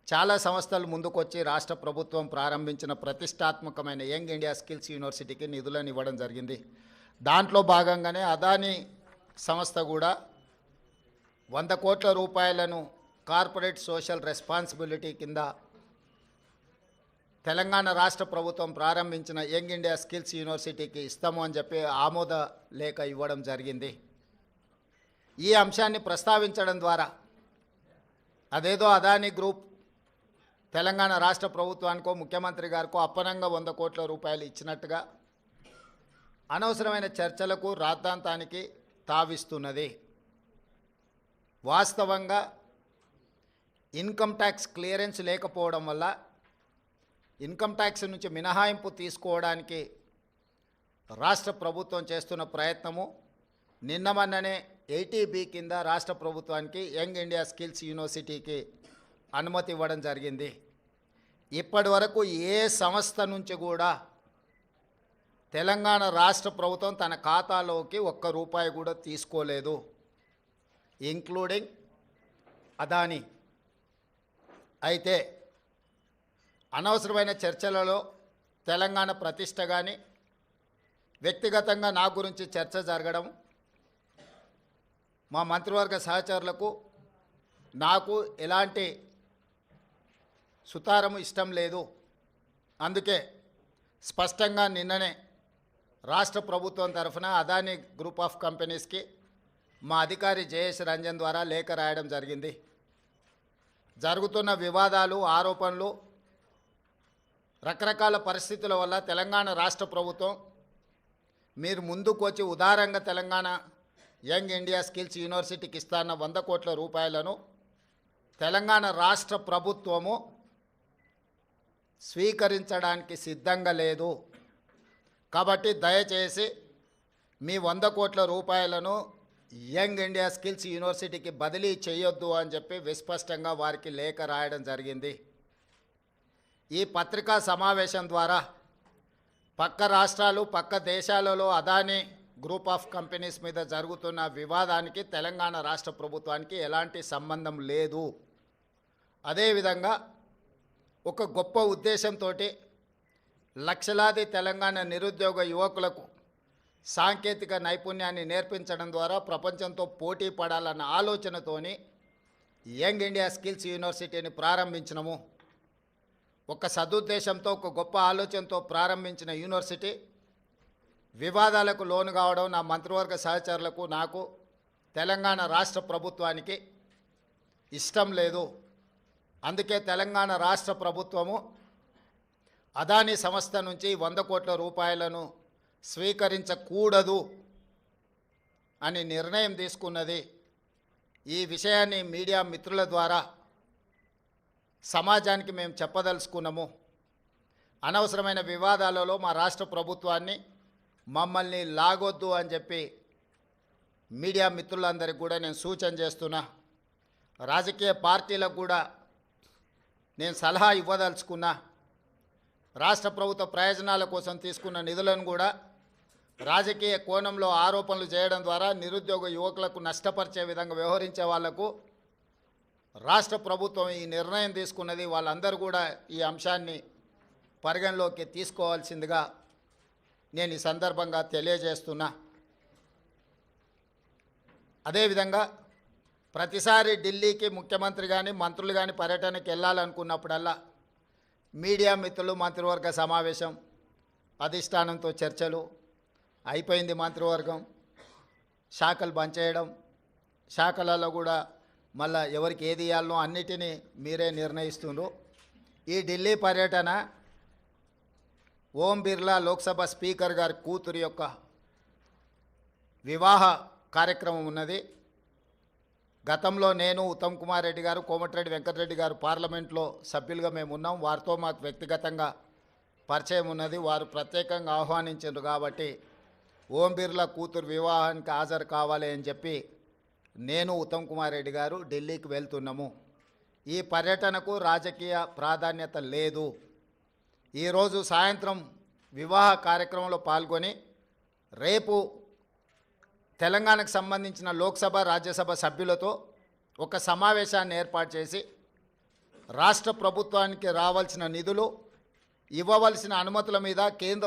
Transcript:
చాలా సంస్థలు ముందుకొచ్చి రాష్ట్ర ప్రభుత్వం ప్రారంభించిన ప్రతిష్టాత్మకమైన యంగ్ ఇండియా స్కిల్స్ యూనివర్సిటీకి నిధులను ఇవ్వడం జరిగింది. దాంట్లో భాగంగానే అదానీ సంస్థ కూడా 100 కోట్ల రూపాయలను కార్పొరేట్ సోషల్ రెస్పాన్సిబిలిటీ కింద తెలంగాణ రాష్ట్ర ప్రభుత్వం ప్రారంభించిన యంగ్ ఇండియా స్కిల్స్ యూనివర్సిటీకి ఇస్తాము అని చెప్పి ఆమోద లేఖ ఇవ్వడం జరిగింది. ఈ అంశాన్ని ప్రస్తావించడం ద్వారా అదేదో అదానీ గ్రూప్ తెలంగాణ రాష్ట్ర ప్రభుత్వానికో ముఖ్యమంత్రి గారికో అప్పనంగా 100 కోట్ల రూపాయలు ఇచ్చినట్టుగా అనవసరమైన చర్చలకు రాద్ధాంతానికి తావిస్తున్నది. వాస్తవంగా ఇన్కమ్ ట్యాక్స్ క్లియరెన్స్ లేకపోవడం వల్ల ఇన్కమ్ ట్యాక్స్ నుంచి మినహాయింపు తీసుకోవడానికి రాష్ట్ర ప్రభుత్వం చేస్తున్న ప్రయత్నము నిన్న మొన్ననే 80B కింద రాష్ట్ర ప్రభుత్వానికి యంగ్ ఇండియా స్కిల్స్ యూనివర్సిటీకి అనుమతి ఇవ్వడం జరిగింది. ఇప్పటి వరకు ఏ సంస్థ నుంచి కూడా తెలంగాణ రాష్ట్ర ప్రభుత్వం తన ఖాతాలోకి ఒక్క రూపాయి కూడా తీసుకోలేదు, ఇంక్లూడింగ్ అదానీ. అయితే అనవసరమైన చర్చలలో తెలంగాణ ప్రతిష్ట కానీ వ్యక్తిగతంగా నా గురించి చర్చ జరగడం మా మంత్రివర్గ సహచరులకు నాకు ఎలాంటి సుతారము ఇష్టం లేదు. అందుకే స్పష్టంగా నిన్ననే రాష్ట్ర ప్రభుత్వం తరఫున అదానీ గ్రూప్ ఆఫ్ కంపెనీస్కి మా అధికారి జయేష్ రంజన్ ద్వారా లేఖ రాయడం జరిగింది. జరుగుతున్న వివాదాలు, ఆరోపణలు, రకరకాల పరిస్థితుల వల్ల తెలంగాణ రాష్ట్ర ప్రభుత్వం మీరు ముందుకు వచ్చి ఉదారంగా తెలంగాణ యంగ్ ఇండియా స్కిల్స్ యూనివర్సిటీకి ఇస్తాన్న 100 కోట్ల రూపాయలను తెలంగాణ రాష్ట్ర ప్రభుత్వము స్వీకరించడానికి సిద్ధంగా లేదు. కాబట్టి దయచేసి మీ 100 కోట్ల రూపాయలను యంగ్ ఇండియా స్కిల్స్ యూనివర్సిటీకి బదిలీ చేయొద్దు అని చెప్పి విస్పష్టంగా వారికి లేఖ రాయడం జరిగింది. ఈ పత్రికా సమావేశం ద్వారా పక్క రాష్ట్రాలు, పక్క దేశాలలో అదానీ గ్రూప్ ఆఫ్ కంపెనీస్ మీద జరుగుతున్న వివాదానికి తెలంగాణ రాష్ట్ర ప్రభుత్వానికి ఎలాంటి సంబంధం లేదు. అదేవిధంగా ఒక గొప్ప ఉద్దేశంతో లక్షలాది తెలంగాణ నిరుద్యోగ యువకులకు సాంకేతిక నైపుణ్యాన్ని నేర్పించడం ద్వారా ప్రపంచంతో పోటీ పడాలన్న ఆలోచనతోని యంగ్ ఇండియా స్కిల్స్ యూనివర్సిటీని ప్రారంభించినము. ఒక సదుద్దేశంతో, ఒక గొప్ప ఆలోచనతో ప్రారంభించిన యూనివర్సిటీ వివాదాలకు లోను కావడం నా మంత్రివర్గ సహచరులకు, నాకు, తెలంగాణ రాష్ట్ర ప్రభుత్వానికి ఇష్టం లేదు. అందుకే తెలంగాణ రాష్ట్ర ప్రభుత్వము అదానీ సంస్థ నుంచి 100 కోట్ల రూపాయలను స్వీకరించకూడదు అని నిర్ణయం తీసుకున్నది. ఈ విషయాన్ని మీడియా మిత్రుల ద్వారా సమాజానికి మేము చెప్పదలుచుకున్నాము. అనవసరమైన వివాదాలలో మా రాష్ట్ర ప్రభుత్వాన్ని, మమ్మల్ని లాగొద్దు అని చెప్పి మీడియా మిత్రులందరికీ కూడా నేను సూచన చేస్తున్నా. రాజకీయ పార్టీలకు కూడా నేను సలహా ఇవ్వదలుచుకున్నా. రాష్ట్ర ప్రభుత్వ ప్రయోజనాల కోసం తీసుకున్న నిధులను కూడా రాజకీయ కోణంలో ఆరోపణలు చేయడం ద్వారా నిరుద్యోగ యువకులకు నష్టపరిచే విధంగా వ్యవహరించే వాళ్లకు రాష్ట్ర ప్రభుత్వం ఈ నిర్ణయం తీసుకున్నది. వాళ్ళందరూ కూడా ఈ అంశాన్ని పరిగణలోకి తీసుకోవాల్సిందిగా నేను ఈ సందర్భంగా తెలియజేస్తున్నా. అదేవిధంగా ప్రతిసారి ఢిల్లీకి ముఖ్యమంత్రి కానీ మంత్రులు కానీ పర్యటనకి వెళ్ళాలనుకున్నప్పుడల్లా మీడియా మిత్రులు, మంత్రివర్గ సమావేశం, అధిష్టానంతో చర్చలు అయిపోయింది. మంత్రివర్గం శాఖలు బంద్ చేయడం, శాఖలలో కూడా మళ్ళా ఎవరికి ఏది ఇవ్వాలనో అన్నిటినీ మీరే నిర్ణయిస్తున్నారు. ఈ ఢిల్లీ పర్యటన ఓం బిర్లా లోక్సభ స్పీకర్ గారి కూతురు యొక్క వివాహ కార్యక్రమం ఉన్నది. గతంలో నేను, ఉత్తమ్ కుమార్ రెడ్డి గారు, కోమటిరెడ్డి వెంకటరెడ్డి గారు పార్లమెంట్లో సభ్యులుగా మేము ఉన్నాం. వారితో మాకు వ్యక్తిగతంగా పరిచయం ఉన్నది. వారు ప్రత్యేకంగా ఆహ్వానించారు కాబట్టి ఓం బిర్లా కూతురు వివాహానికి హాజరు కావాలి అని చెప్పి నేను, ఉత్తమ్ కుమార్ రెడ్డి గారు ఢిల్లీకి వెళ్తున్నాము. ఈ పర్యటనకు రాజకీయ ప్రాధాన్యత లేదు. ఈరోజు సాయంత్రం వివాహ కార్యక్రమంలో పాల్గొని రేపు తెలంగాణకు సంబంధించిన లోక్సభ, రాజ్యసభ సభ్యులతో ఒక సమావేశాన్ని ఏర్పాటు చేసి రాష్ట్ర ప్రభుత్వానికి రావాల్సిన నిధులు, ఇవ్వవలసిన అనుమతుల మీద కేంద్ర